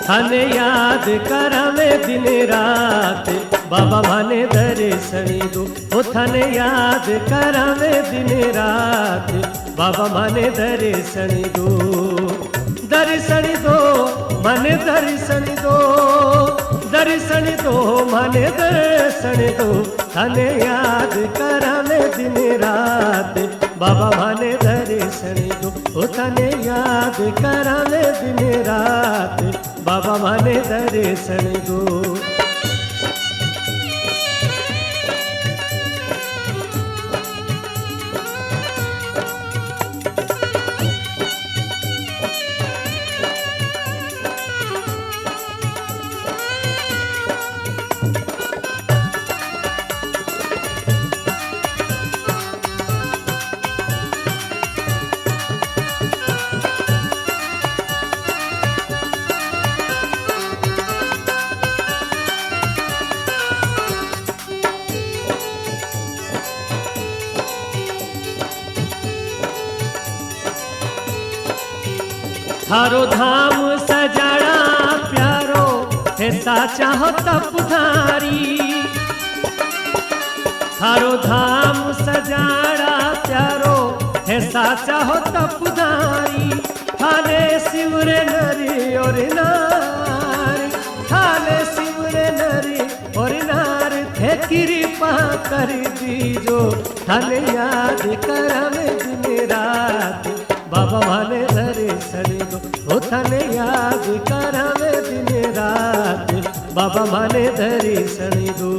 थाने याद करावे दिन रात बाबा माने दर्शनी दो। ओ थाने याद करावे दिन रात बाबा माने दर्शनी दो। दर्शनी दो माने दर्शनी दो, दर्शनी दो माने दर्शनी दो। थाने याद करावे दिन रात बाबा माने दर्शनी दो। ओ थाने याद करावे दिन रात बाबा माने दर्शनी दो। थारो धाम सजाड़ा प्यारो है साचा हो तपधारी। थारो धाम सजाड़ा प्यारो है साचा हो तपधारी। थाने शिवरे नरी और नार, थाने शिवरे नरी और नार थे कृपा कर दीजो। थाने याद करावे दिन रात बाबा माने दर्शनी दो। ओ थाने याद करावे दिन रात बाबा माने दर्शनी दो।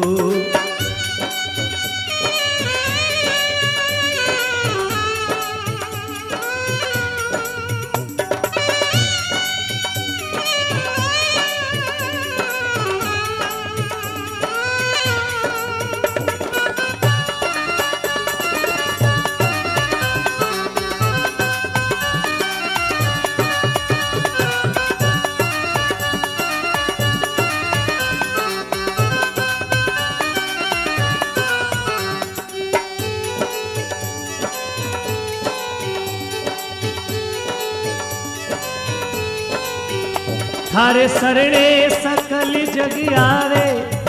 थारे शरणे सकल जग आवे,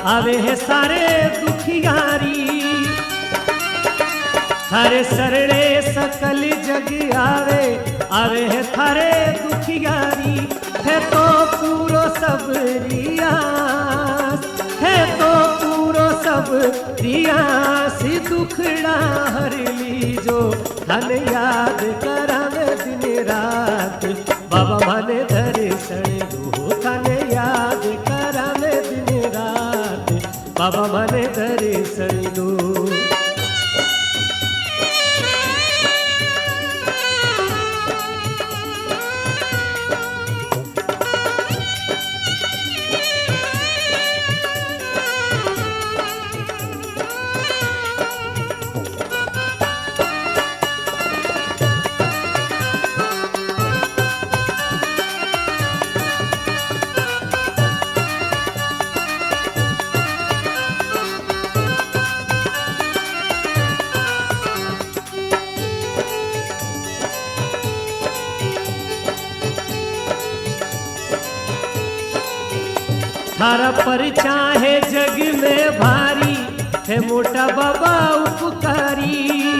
आवे है सारे दुखियारी। थारे शरणे सकल जग आवे, आवे है थारे दुखियारी। है तो पूरो सब रियास, है तो पूरो सब रियास। दुखड़ा हर लीजो धन याद करावे दिन रात बाबा माने दर्शन दो। थाने याद करावे दिन रात बाबा माने दर्शन दो। थारा पर चाहे जग में भारी है मोटा बाबा उपकारी।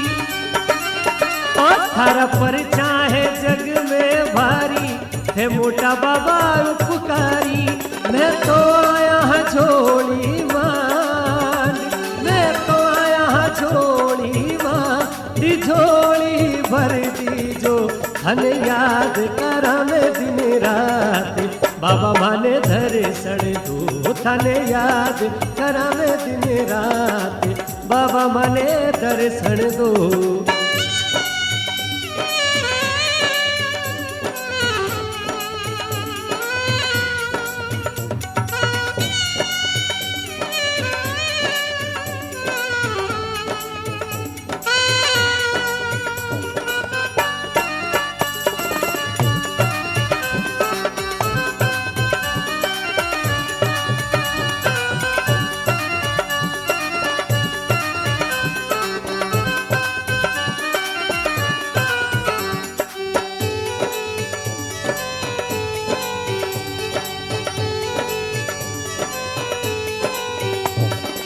और थारा पर चाहे जग में भारी है मोटा बाबा उपकारी। मैं तो आया हाँ झोली मान, मैं तो आया हाँ झोली मान। झोली भर दीजो धन याद करावे दिन रात बाबा माने दर्शन दो। थाने याद करावे दिन रात बाबा माने दर्शन दो।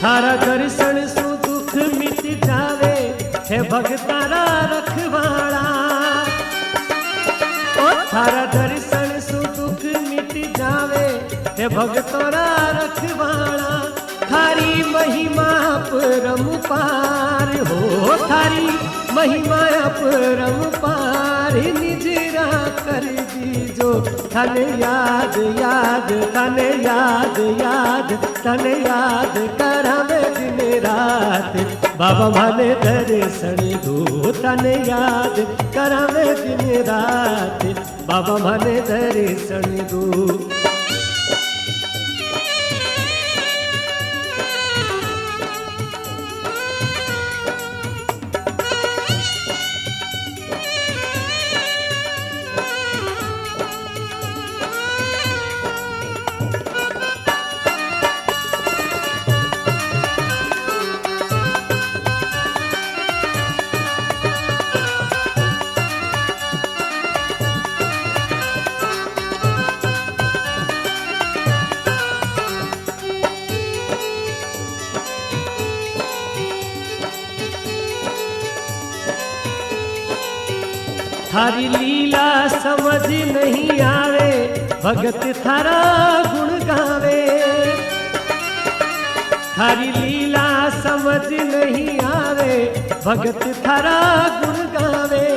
थारा दर्शन सु दुख मिट जावे हे भगतारा रखवाड़ा। ओ थारा दर्शन सु दुख मिट जावे हे भगतोरा रखवाड़ा। थारी महिमा परम्पार हो, थारी महिमा परम्पार निजरा कर दीजो। तन याद याद तन याद याद तन याद करावे दिन रात बाबा माने दर्शन दो। तन याद करावे दिन रात बाबा माने दर्शन दो। थारी लीला समझ नहीं आवे भगत थारा गुण गावे। थारी लीला समझ नहीं आवे भगत थारा गुण गावे।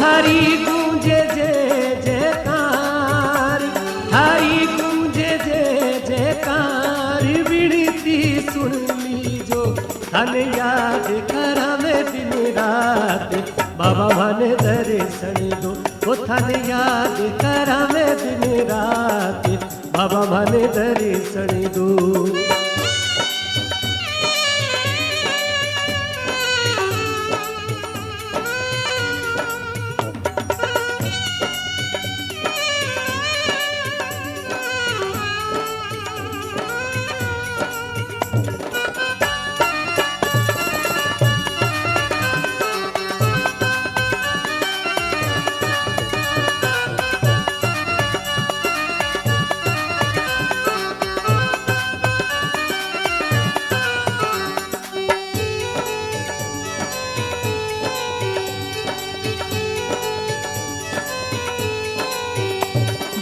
थारी गूंजे जय जयकार थारी गूंजे जय जयकार विनती सुन लीजो। तन याद करावे दिन रात बाबा माने दर्शन दो। ओ थन याद करावे दिन रात बाबा माने दर्शन दो।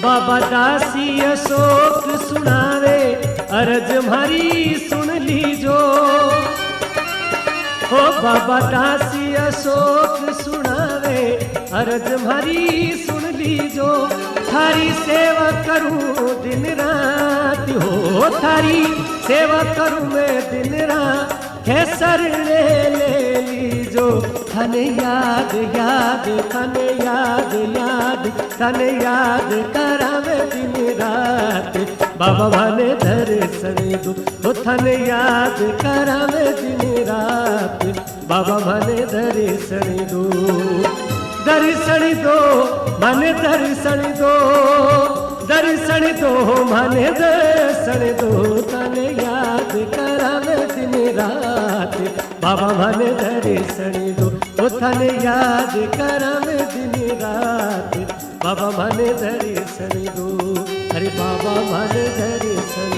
बाबा दासी अशोक सुनावे अरज हमारी सुन लीजो। हो बाबा दासी अशोक सुनावे अरज हमारी सुन लीजो। थारी सेवा करूं दिन रात हो, थारी सेवा करूं मैं दिन रात। कैसर ले लीजो। तन याद याद तन याद याद तन याद करावे दिन रात बाबा माने दर्शन दो। ओ थन याद करावे दिन रात बाबा माने दर्शन दो। दर्शन दो माने दर्शन दो दर्शन दो माने दर्शन दो। तन याद करावे दिन रात बाबा माने दर्शन दो। ओ थन याद करावे दिन रात बाबा माने दर्शन दो। अरे बाबा माने दर्शन